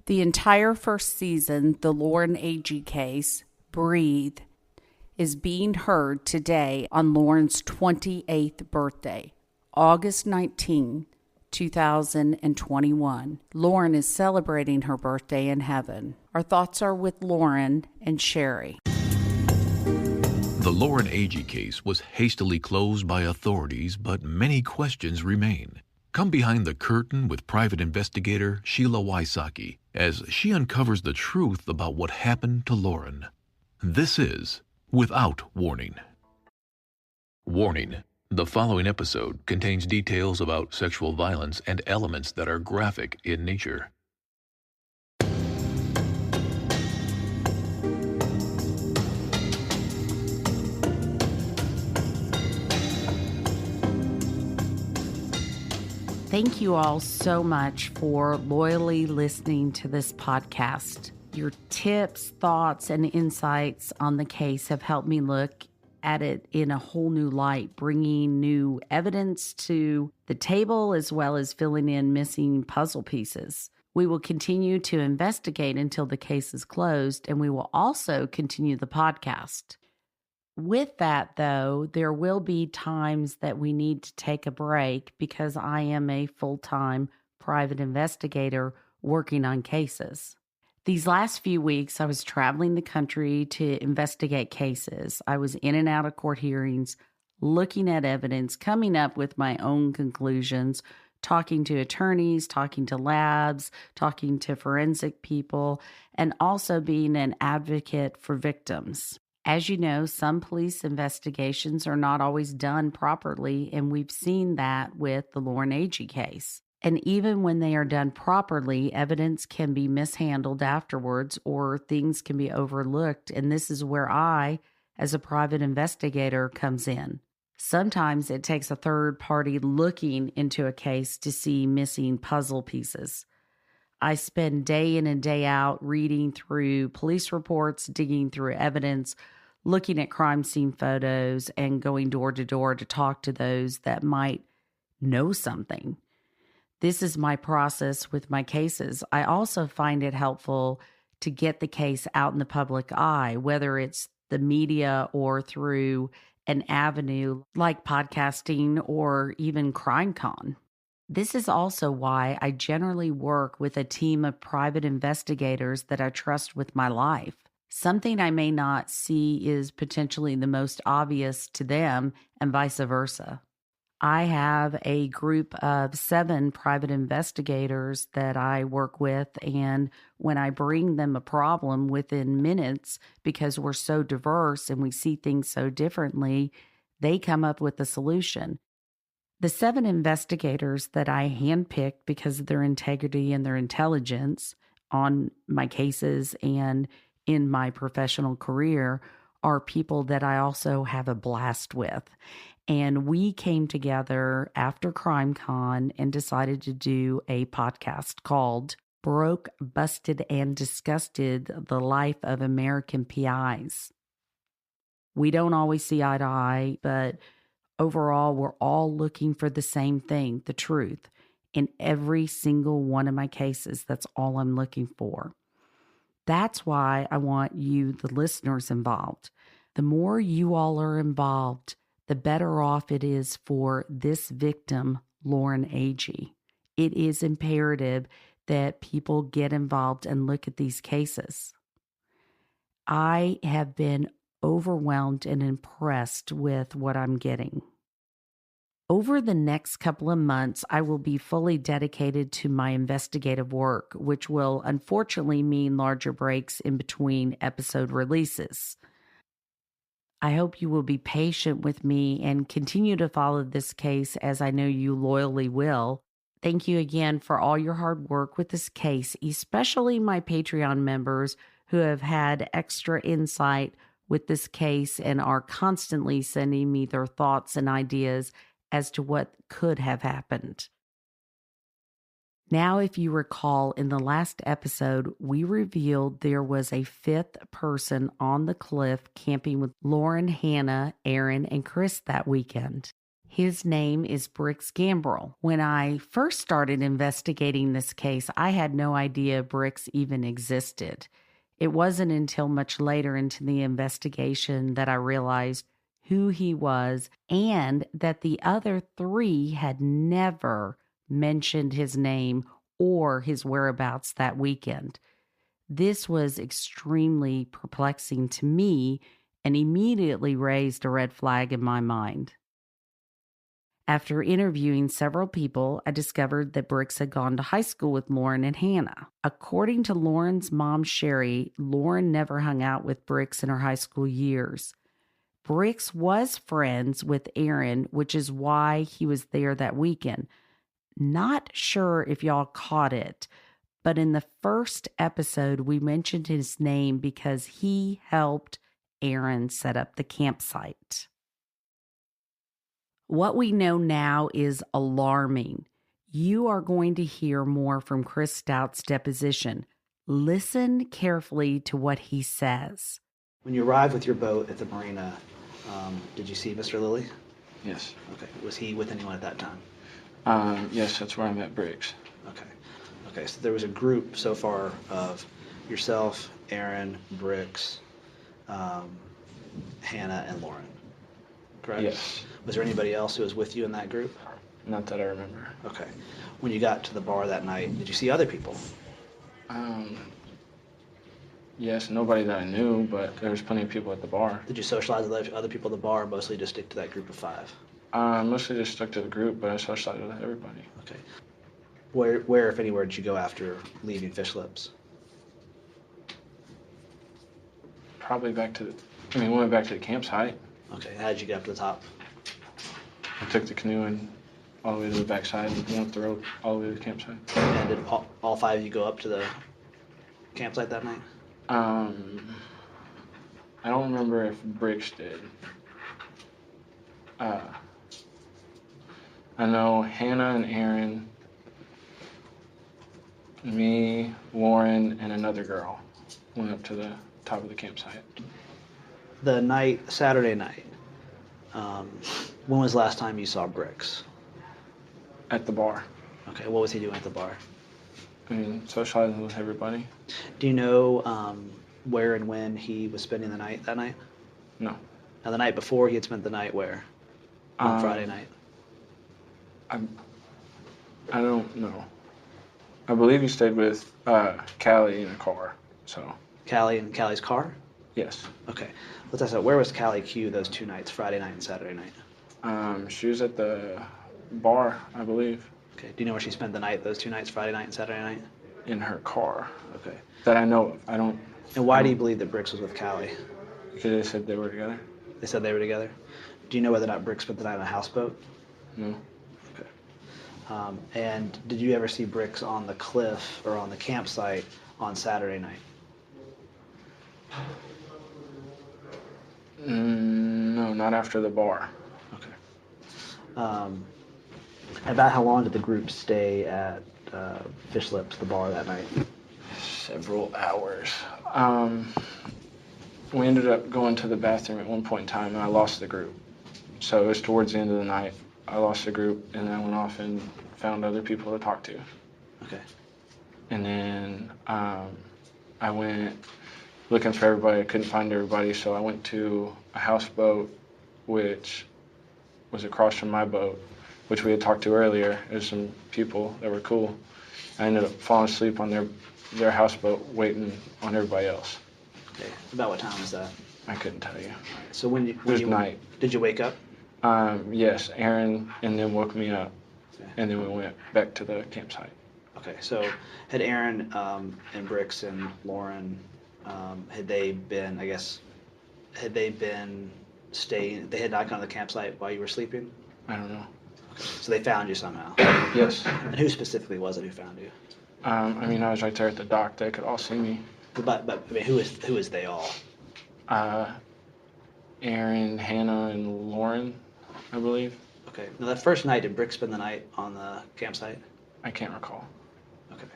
The entire first season, the Lauren Agee case, Breathe, is being heard today on Lauren's 28th birthday, August 19, 2021. Lauren is celebrating her birthday in heaven. Our thoughts are with Lauren and Sherry. The Lauren Agee case was hastily closed by authorities, but many questions remain. Come behind the curtain with private investigator Sheila Wysocki as she uncovers the truth about what happened to Lauren. This is Without Warning. Warning: the following episode contains details about sexual violence and elements that are graphic in nature. Thank you all so much for loyally listening to this podcast. Your tips, thoughts, and insights on the case have helped me look at it in a whole new light, bringing new evidence to the table as well as filling in missing puzzle pieces. We will continue to investigate until the case is closed, and we will also continue the podcast. With that, though, there will be times that we need to take a break because I am a full-time private investigator working on cases. These last few weeks, I was traveling the country to investigate cases. I was in and out of court hearings, looking at evidence, coming up with my own conclusions, talking to attorneys, talking to labs, talking to forensic people, and also being an advocate for victims. As you know, some police investigations are not always done properly, and we've seen that with the Lauren Agee case. And even when they are done properly, evidence can be mishandled afterwards or things can be overlooked, and this is where I, as a private investigator, comes in. Sometimes it takes a third party looking into a case to see missing puzzle pieces. I spend day in and day out reading through police reports, digging through evidence, looking at crime scene photos, and going door to door to talk to those that might know something. This is my process with my cases. I also find it helpful to get the case out in the public eye, whether it's the media or through an avenue like podcasting or even CrimeCon. This is also why I generally work with a team of private investigators that I trust with my life. Something I may not see is potentially the most obvious to them, and vice versa. I have a group of 7 private investigators that I work with, and when I bring them a problem within minutes, because we're so diverse and we see things so differently, they come up with a solution. The 7 investigators that I handpicked because of their integrity and their intelligence on my cases and in my professional career are people that I also have a blast with. And we came together after CrimeCon and decided to do a podcast called Broke, Busted, and Disgusted: The Life of American PIs. We don't always see eye to eye, but overall, we're all looking for the same thing, the truth. In every single one of my cases, that's all I'm looking for. That's why I want you, the listeners, involved. The more you all are involved, the better off it is for this victim, Lauren Agee. It is imperative that people get involved and look at these cases. I have been overwhelmed and impressed with what I'm getting. Over the next couple of months, I will be fully dedicated to my investigative work, which will unfortunately mean larger breaks in between episode releases. I hope you will be patient with me and continue to follow this case, as I know you loyally will. Thank you again for all your hard work with this case, especially my Patreon members who have had extra insight with this case and are constantly sending me their thoughts and ideas as to what could have happened. Now, if you recall, in the last episode, we revealed there was a 5th person on the cliff camping with Lauren, Hannah, Aaron, and Chris that weekend. His name is Brix Gambrell. When I first started investigating this case, I had no idea Brix even existed. It wasn't until much later into the investigation that I realized who he was and that the other three had never mentioned his name or his whereabouts that weekend. This was extremely perplexing to me and immediately raised a red flag in my mind. After interviewing several people, I discovered that Brix had gone to high school with Lauren and Hannah. According to Lauren's mom, Sherry, Lauren never hung out with Brix in her high school years. Brix was friends with Aaron, which is why he was there that weekend. Not sure if y'all caught it, but in the first episode, we mentioned his name because he helped Aaron set up the campsite. What we know now is alarming. You are going to hear more from Chris Stout's deposition. Listen carefully to what he says. When you arrived with your boat at the marina, did you see Mr. Lilly? Yes. Okay. Was he with anyone at that time? Yes, that's where I met Brix. Okay. Okay, so there was a group so far of yourself, Aaron, Brix, Hannah, and Lauren, correct? Yes. Was there anybody else who was with you in that group? Not that I remember. Okay. When you got to the bar that night, did you see other people? Yes, nobody that I knew, but there was plenty of people at the bar. Did you socialize with other people at the bar, or mostly just stick to that group of five? Mostly just stuck to the group, but I socialized with everybody. Okay. Where, if anywhere, did you go after leaving Fish Lips? Probably back to we went back to the campsite. Okay. How did you get up to the top? I took the canoe and all the way to the backside and went up the road all the way to the campsite. And did all five of you go up to the campsite that night? I don't remember if Brix did. I know Hannah and Aaron, me, Lauren, and another girl went up to the top of the campsite. The night, Saturday night, when was the last time you saw Brix? At the bar. Okay, what was he doing at the bar? Socializing with everybody. Do you know where and when he was spending the night that night? No. Now, the night before, he had spent the night where? On Friday night? I don't know. I believe he stayed with Callie in a car, so. Callie in Callie's car? Yes. Okay. Let's ask that. Where was 𝐂𝐒 those two nights, Friday night and Saturday night? She was at the bar, I believe. Okay. Do you know where she spent the night, those two nights, Friday night and Saturday night? In her car. Okay. That I know of. I don't. And why do you believe that Brix was with Callie? Because they said they were together. They said they were together? Do you know whether or not Brix spent the night on a houseboat? No. Okay. And did you ever see Brix on the cliff or on the campsite on Saturday night? No, not after the bar. Okay. About how long did the group stay at Fish Lips, the bar, that night? Several hours. We ended up going to the bathroom at one point in time, and I lost the group. So it was towards the end of the night. I lost the group, and I went off and found other people to talk to. Okay. And then I went looking for everybody. I couldn't find everybody, so I went to a houseboat, which was across from my boat, which we had talked to earlier. There's some people that were cool. I ended up falling asleep on their houseboat, waiting on everybody else. Okay. About what time was that? I couldn't tell you. So when It was night. Did you wake up? Yes, Aaron and then woke me up, Okay. and then we went back to the campsite. Okay. So had Aaron and Brix and Lauren, had they been staying? They had not gone to the campsite while you were sleeping? I don't know. Okay. So they found you somehow. Yes. And who specifically was it who found you? I was right there at the dock. They could all see me. But I mean, who is they all? Aaron, Hannah, and Lauren, I believe. Okay. Now that first night, did Brix spend the night on the campsite? I can't recall. Okay.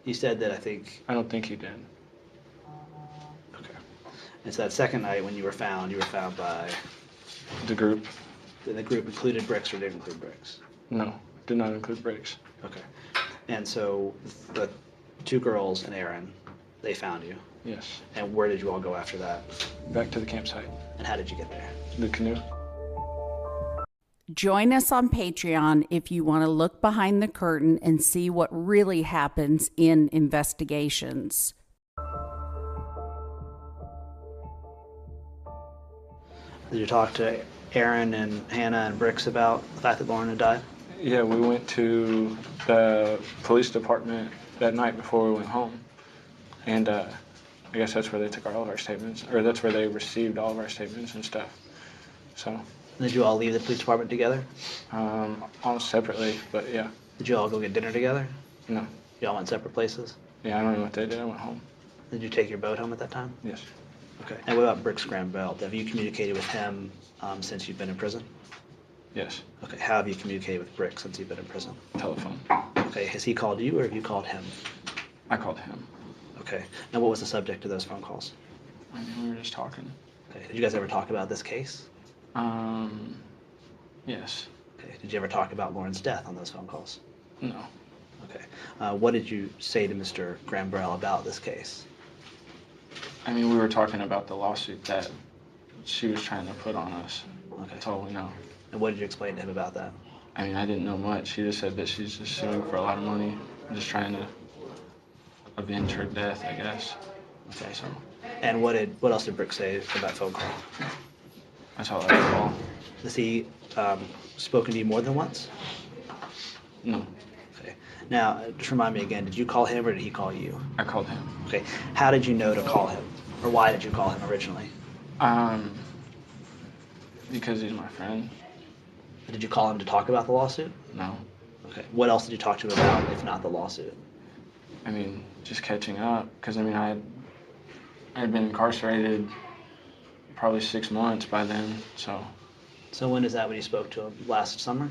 You said that I think. I don't think he did. Okay. And so that second night when you were found by. The group. The group included Brix or didn't include Brix? No, did not include Brix. Okay. And so the two girls and Aaron, they found you. Yes. And where did you all go after that? Back to the campsite. And how did you get there? The canoe. Join us on Patreon if you want to look behind the curtain and see what really happens in investigations. Did you talk to Aaron and Hannah and Brix about the fact that Lauren had died? Yeah, we went to the police department that night before we went home. And I guess that's where they took all of our statements, or that's where they received all of our statements and stuff. So. Did you all leave the police department together? All separately, but yeah. Did you all go get dinner together? No. You all went separate places? Yeah, I don't know what they did. I went home. Did you take your boat home at that time? Yes. Okay. And what about Brix Gambrell? Have you communicated with him since you've been in prison? Yes. Okay. How have you communicated with Brix since you've been in prison? Telephone. Okay. Has he called you or have you called him? I called him. Okay. Now, what was the subject of those phone calls? I mean, we were just talking. Okay. Did you guys ever talk about this case? Yes. Okay. Did you ever talk about Lauren's death on those phone calls? No. Okay. What did you say to Mr. Gambrell about this case? I mean, we were talking about the lawsuit that she was trying to put on us. Okay. That's all we know. And what did you explain to him about that? I mean, I didn't know much. She just said that she's just suing for a lot of money, just trying to avenge her death, I guess. Okay. So. And what else did Brix say in that phone call? That's all I recall. Has he spoken to you more than once? No. Okay. Now, just remind me again, did you call him or did he call you? I called him. Okay. How did you know to call him? Or why did you call him originally? Because he's my friend. Did you call him to talk about the lawsuit? No. Okay. What else did you talk to him about, if not the lawsuit? I mean, just catching up. Because, I mean, I had been incarcerated probably 6 months by then, so. So when is that when you spoke to him? Last summer?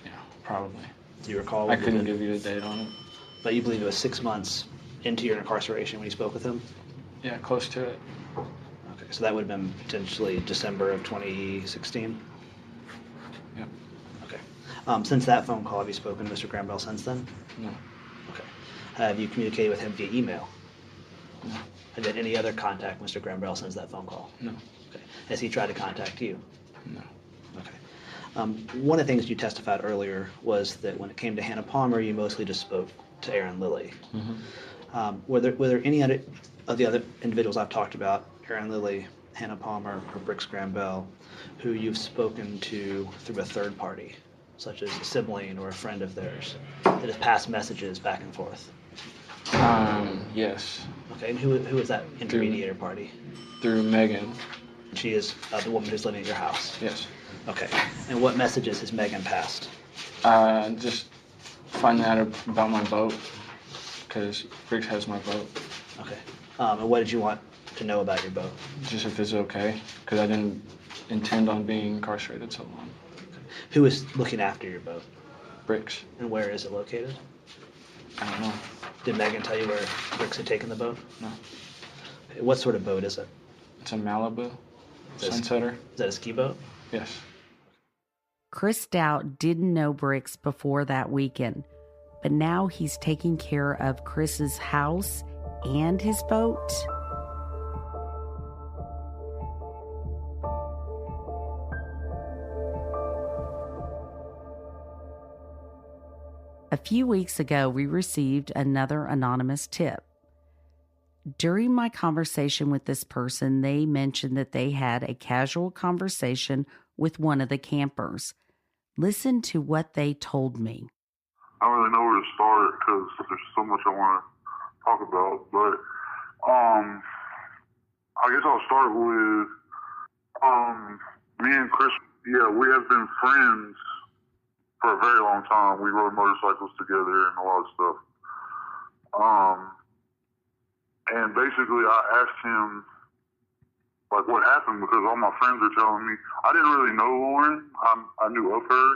Yeah, probably. Do you recall? I couldn't give you a date on it. But you believe it was 6 months into your incarceration when you spoke with him? Yeah, close to it. Okay, so that would have been potentially December of 2016? Yep. Okay. Since that phone call, have you spoken to Mr. Gambrell since then? No. Okay. Have you communicated with him via email? No. And then any other contact Mr. Gambrell since that phone call? No. Okay. Has he tried to contact you? No. Okay. One of the things you testified earlier was that when it came to Hannah Palmer, you mostly just spoke to Aaron Lilly. Mm-hmm. Were there any other of the other individuals I've talked about, Aaron Lilly, Hannah Palmer, or Brix Gambrell, who you've spoken to through a third party, such as a sibling or a friend of theirs, that has passed messages back and forth? Yes. Okay, and who is that intermediator party? Through Megan. She is the woman who's living at your house? Yes. Okay, and what messages has Megan passed? Just finding out about my boat, because Brix has my boat. Okay, and what did you want to know about your boat? Just if it's okay, because I didn't intend on being incarcerated so long. Okay. Who is looking after your boat? Brix. And where is it located? I don't know. Did Megan tell you where Brix had taken the boat? No. Okay, what sort of boat is it? It's a Malibu. Is Sunsetter. that a ski boat? Yes. Chris Stout didn't know Brix before that weekend, but now he's taking care of Chris's house and his boat. A few weeks ago, we received another anonymous tip. During my conversation with this person, they mentioned that they had a casual conversation with one of the campers. Listen to what they told me. I don't really know where to start because there's so much I want to talk about, but I guess I'll start with me and Chris. Yeah, we have been friends for a very long time. We rode motorcycles together and a lot of stuff. And basically I asked him like what happened because all my friends are telling me. I didn't really know Lauren. I knew of her.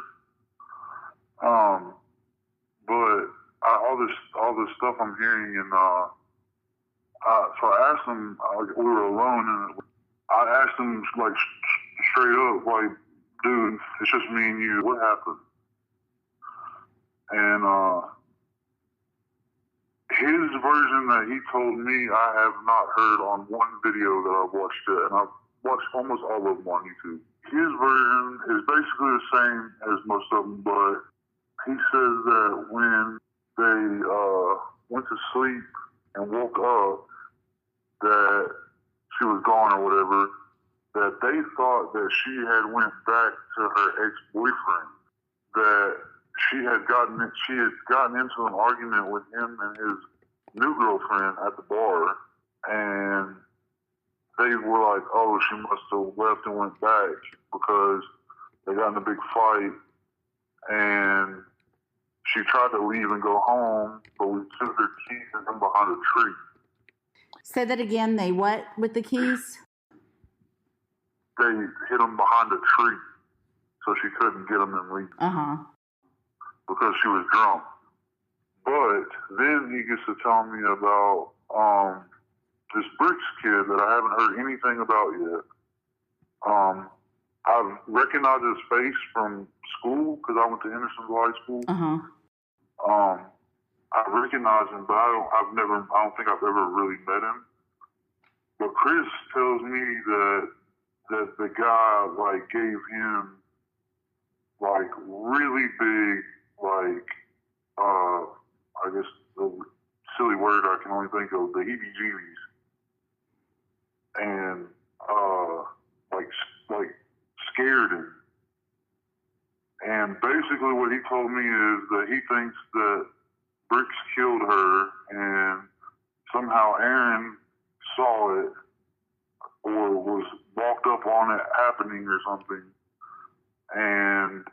But all this stuff I'm hearing, and so I asked him. We were alone, and I asked him like straight up, like dude, it's just me and you. What happened? And his version that he told me, I have not heard on one video that I've watched it, and I've watched almost all of them on YouTube. His version is basically the same as most of them, but he says that when they went to sleep and woke up, that she was gone or whatever, that they thought that she had went back to her ex-boyfriend, that she had gotten into an argument with him and his new girlfriend at the bar, and they were like, oh, she must have left and went back because they got in a big fight, and she tried to leave and go home, but we took her keys and hid them behind a tree. Say that again. They what with the keys? They hid them behind a tree so she couldn't get them and leave. Because she was drunk. But then he gets to tell me about this Brix kid that I haven't heard anything about yet. I've recognized his face from school because I went to Hendersonville High School. I recognize him, but I don't think I've ever really met him. But Chris tells me that the guy like gave him like really big, like I guess the silly word I can only think of, the heebie-jeebies, and like scared him. And basically what he told me is that he thinks that Brix killed her, and somehow Aaron saw it or was walked up on it happening or something, and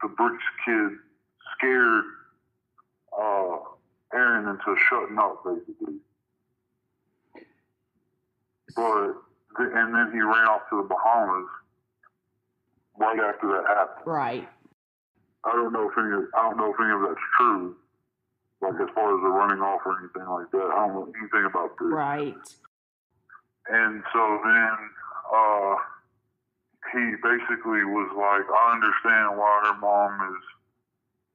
the Brix kid scared Aaron into shutting up, basically. And then he ran off to the Bahamas right after that happened. Right. I don't know if any of that's true, like as far as the running off or anything like that. I don't know anything about this. Right. And so then he basically was like, I understand why her mom is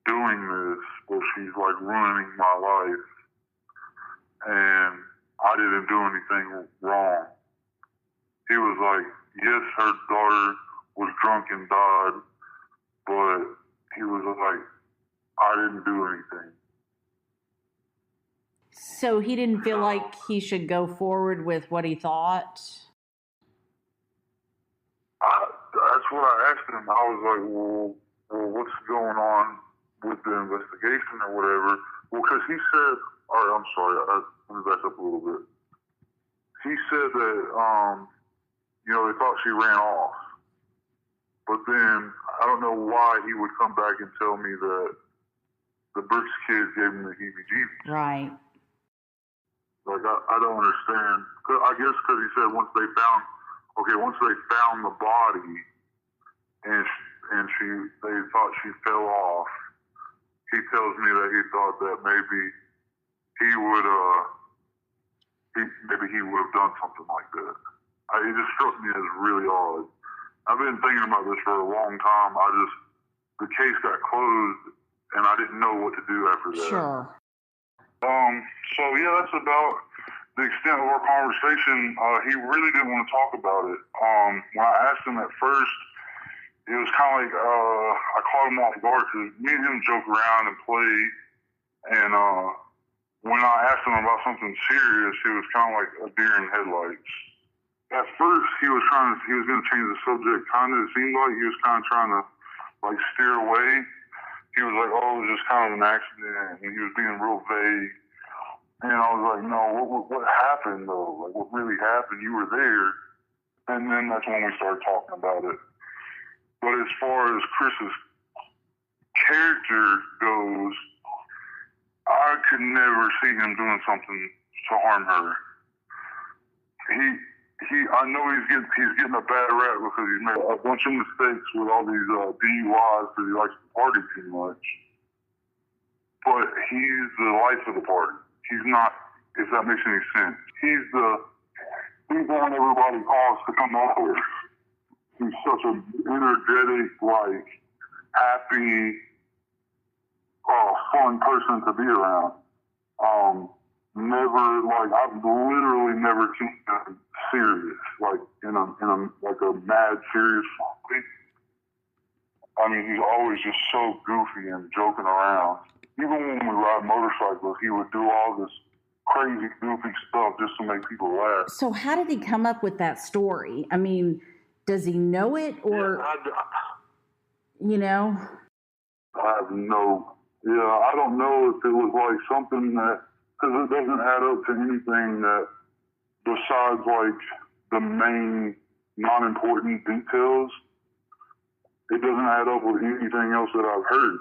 doing this, but she's like ruining my life, and I didn't do anything wrong. He was like, yes, her daughter was drunk and died, but he was like, I didn't do anything. So he didn't feel like he should go forward with what he thought? That's what I asked him. I was like, well, what's going on with the investigation or whatever? Well, because he said, all right, I'm sorry, let me back up a little bit. He said that, they thought she ran off. But then, I don't know why he would come back and tell me that the Brix kid gave him the heebie-jeebies. Right. Like, I don't understand. I guess because he said once they found the body and they thought she fell off, he tells me that he thought that maybe he would have done something like that. It just struck me as really odd. I've been thinking about this for a long time. The case got closed, and I didn't know what to do after that. Sure. So yeah, that's about the extent of our conversation. He really didn't want to talk about it. When I asked him at first, it was kind of like I caught him off guard because me and him joke around and play. And when I asked him about something serious, he was kind of like a deer in headlights. At first, he was going to change the subject. Kind of, it seemed like he was kind of trying to like steer away. He was like, oh, it was just kind of an accident, and he was being real vague. And I was like, no, what happened, though? Like, what really happened? You were there. And then that's when we started talking about it. But as far as Chris's character goes, I could never see him doing something to harm her. I know he's getting a bad rap because he's made a bunch of mistakes with all these DUIs because he likes to party too much. But he's the life of the party. He's not, if that makes any sense. He's he's on everybody calls to come over. He's such an energetic, like, happy, fun person to be around. I've literally never seen him serious, like in a mad serious way. I mean, he's always just so goofy and joking around. Even when we ride motorcycles, he would do all this crazy, goofy stuff just to make people laugh. So how did he come up with that story? I mean, does he know it or, you know? I don't know if it was like something that, because it doesn't add up to anything that, besides like the main non-important details, it doesn't add up with anything else that I've heard.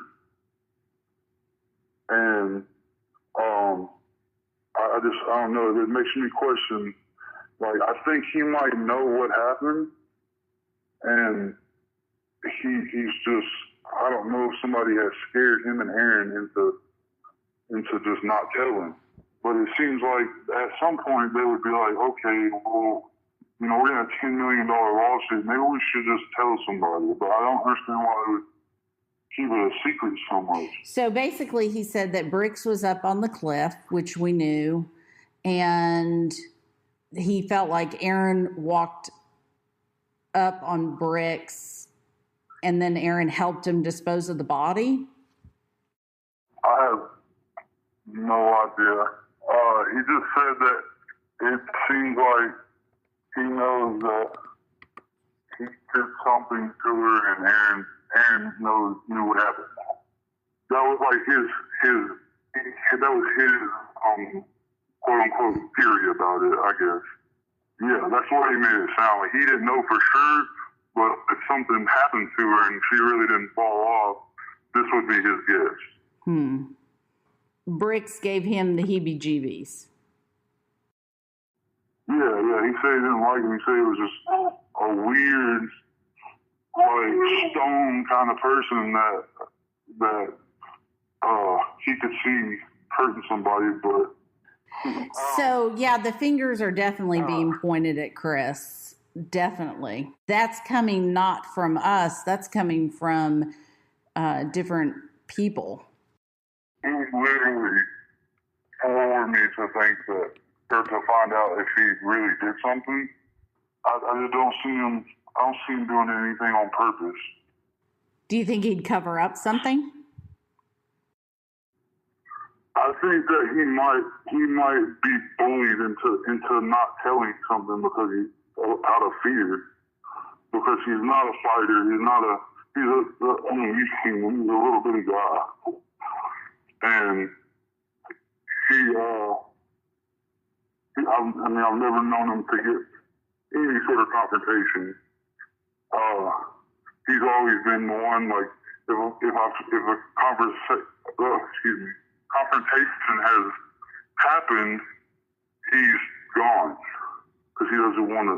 And I don't know, it makes me question, like, I think he might know what happened, and he's just, I don't know if somebody has scared him and Aaron into just not telling. But it seems like at some point they would be like, okay, well, you know, we're in a $10 million lawsuit. Maybe we should just tell somebody. But I don't understand why they would keep it a secret so much. So basically he said that Brix was up on the cliff, which we knew, and he felt like Aaron walked up on Brix, and then Aaron helped him dispose of the body? I have no idea. He just said that it seems like he knows that he did something to her, and Aaron knew what happened. That was like his quote unquote theory about it, I guess. Yeah, that's what he made it sound like. He didn't know for sure, but if something happened to her and she really didn't fall off, this would be his guess. Brix gave him the heebie-jeebies. Yeah, he said he didn't like him. He said he was just a weird, like, stone kind of person that he could see hurting somebody, but... So, yeah, the fingers are definitely being pointed at Chris. Definitely. That's coming not from us. That's coming from different people. He literally forwarded me to think that, or to find out if he really did something. I just don't see him doing anything on purpose. Do you think he'd cover up something? I think that he might be bullied into not telling something because he's out of fear. Because he's not a fighter. You've seen him. He's a little bitty guy. And I've never known him to get any sort of confrontation. He's always been one, like, if a confrontation has happened, he's gone because he doesn't want to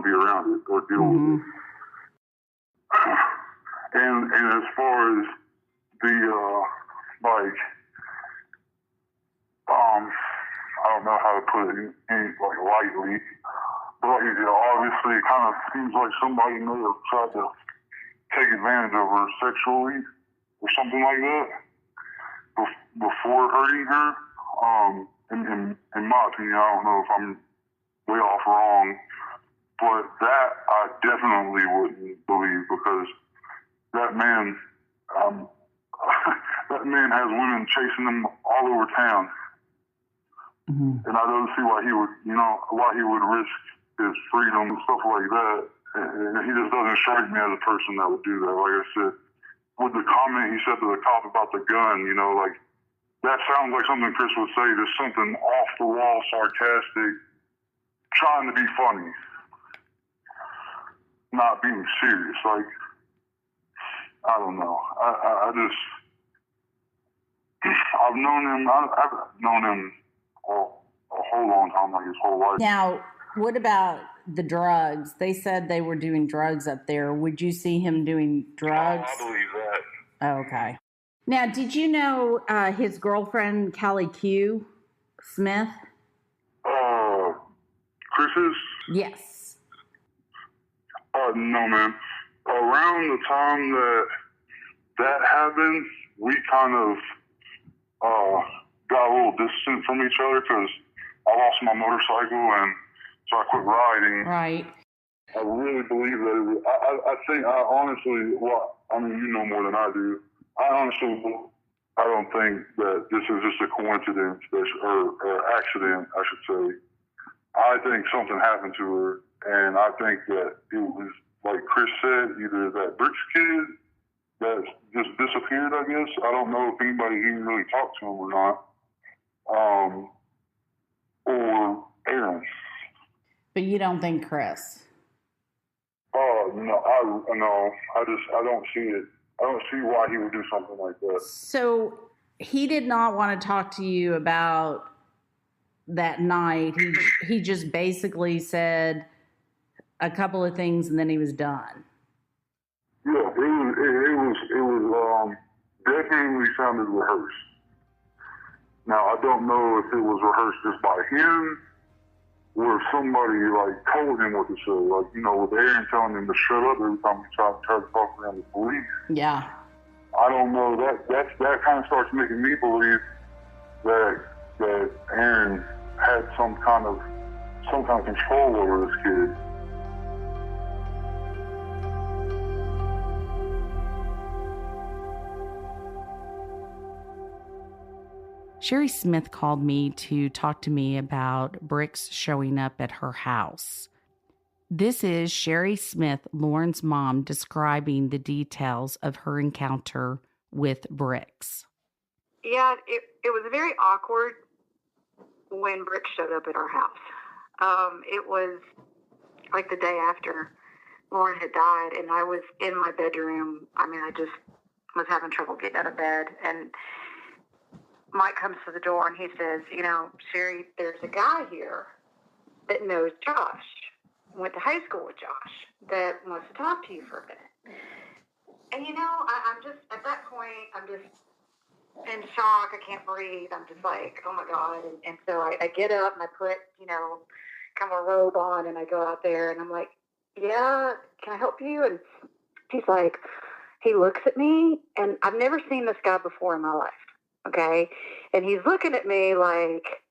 be around it or deal with it. And as far as the I don't know how to put it like lightly, but obviously it kind of seems like somebody may have tried to take advantage of her sexually or something like that before hurting her. In my opinion, I don't know if I'm way off wrong, but that I definitely wouldn't believe because that man has women chasing him all over town. And I don't see why he would risk his freedom and stuff like that. And he just doesn't strike me as a person that would do that. Like I said, with the comment he said to the cop about the gun, like, that sounds like something Chris would say. There's something off the wall, sarcastic, trying to be funny, not being serious. Like, I don't know. I've known him a whole long time, like his whole life. Now, what about the drugs? They said they were doing drugs up there. Would you see him doing drugs? I believe that. Oh, okay. Now, did you know his girlfriend, 𝐂𝐒 Smith? Chris's? Yes. No, ma'am. Around the time that happened, we kind of got a little distant from each other because I lost my motorcycle, and so I quit riding. Right. I really believe that it was, I honestly, well, I mean, you know more than I do. I don't think that this is just a coincidence or accident, I should say. I think something happened to her, and I think that it was, like Chris said, either that Brix kid that just disappeared, I guess. I don't know if anybody even really talked to him or not. Or Aaron. But you don't think Chris? No, I don't see it. I don't see why he would do something like that. So he did not want to talk to you about that night. He just basically said a couple of things and then he was done. Yeah, it was definitely sounded rehearsed. Now I don't know if it was rehearsed just by him or if somebody like told him what to say. Like, you know, with Aaron telling him to shut up every time he tried to talk around the police. Yeah. I don't know. That kind of starts making me believe that Aaron had some kind of control over this kid. Sherry Smith called me to talk to me about Brix showing up at her house. This is Sherry Smith, Lauren's mom, describing the details of her encounter with Brix. Yeah, it was very awkward when Brix showed up at our house. It was like the day after Lauren had died, and I was in my bedroom. I mean, I just was having trouble getting out of bed, and Mike comes to the door and he says, you know, Sherry, there's a guy here that knows Josh, went to high school with Josh, that wants to talk to you for a minute. And, you know, I'm just, at that point, I'm just in shock. I can't breathe. I'm just like, oh my God. And so I get up and I put, you know, kind of a robe on and I go out there and I'm like, yeah, can I help you? And he's like, he looks at me and I've never seen this guy before in my life. Okay. And he's looking at me like,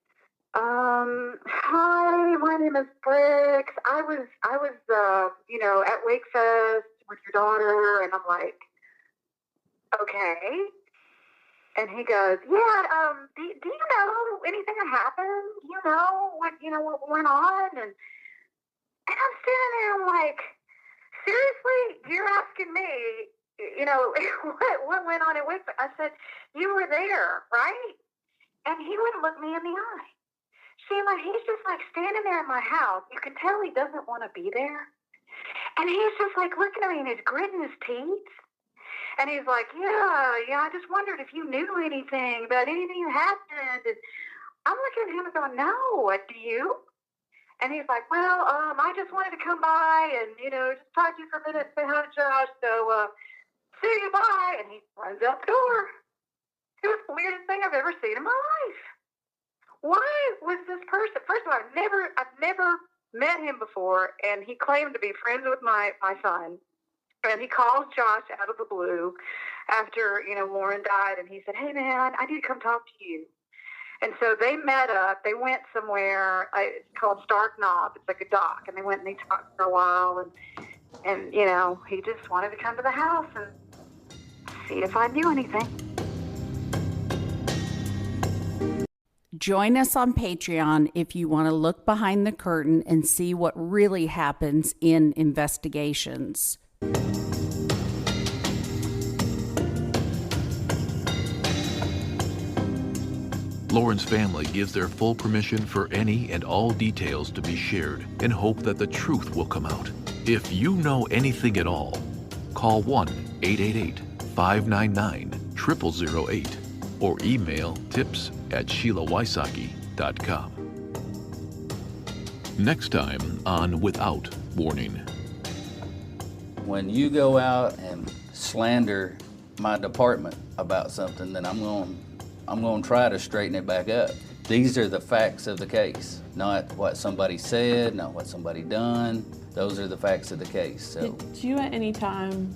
hi, my name is Brix. I was, you know, at Wakefest with your daughter. And I'm like, okay. And he goes, yeah, do you know anything that happened? Do you know what went on? And I'm standing there, I'm like, seriously, you're asking me, you know, what went on at Wakefest? I said, you were there, right? And he wouldn't look me in the eye. Sheila, he's just like standing there in my house. You can tell he doesn't want to be there. And he's just like looking at me and he's gritting his teeth. And he's like, yeah, I just wondered if you knew anything about anything that happened. And I'm looking at him and going, no, do you? And he's like, well, I just wanted to come by and, you know, just talk to you for a minute, say hi to Josh. So, see you, bye. And he runs out the door. It was the weirdest thing I've ever seen in my life. Why was this person? First of all, I've never met him before, and he claimed to be friends with my son. And he calls Josh out of the blue after, you know, Lauren died, and he said, hey, man, I need to come talk to you. And so they met up. They went somewhere. It's called Stark Knob. It's like a dock. And they went and they talked for a while. And you know, he just wanted to come to the house and see if I knew anything. Join us on Patreon if you want to look behind the curtain and see what really happens in investigations. Lauren's family gives their full permission for any and all details to be shared in hope that the truth will come out. If you know anything at all, call 1-888-599-0008 or email tips@SheilaWysocki.com. Next time on Without Warning. When you go out and slander my department about something, then I'm going to try to straighten it back up. These are the facts of the case, not what somebody said, not what somebody done. Those are the facts of the case. So, did you at any time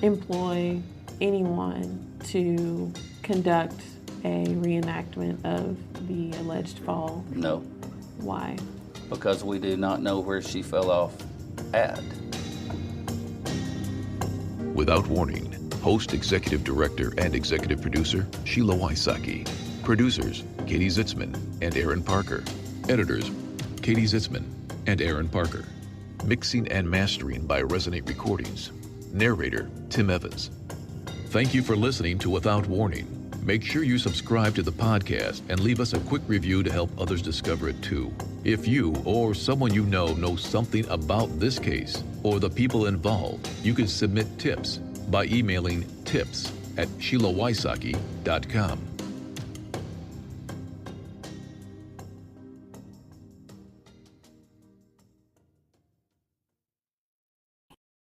employ anyone to conduct a reenactment of the alleged fall? no, Why? because we do not know where she fell off at. Without Warning. Host, Executive Director, and Executive Producer, Sheila Wysocki. Producers, Katie Zitzman and Aaron Parker. Editors, Katie Zitzman and Aaron Parker. Mixing and mastering by Resonate Recordings. Narrator, Tim Evans. Thank you for listening to Without Warning. Make sure you subscribe to the podcast and leave us a quick review to help others discover it too. If you or someone you know something about this case or the people involved, you can submit tips by emailing tips@SheilaWysocki.com.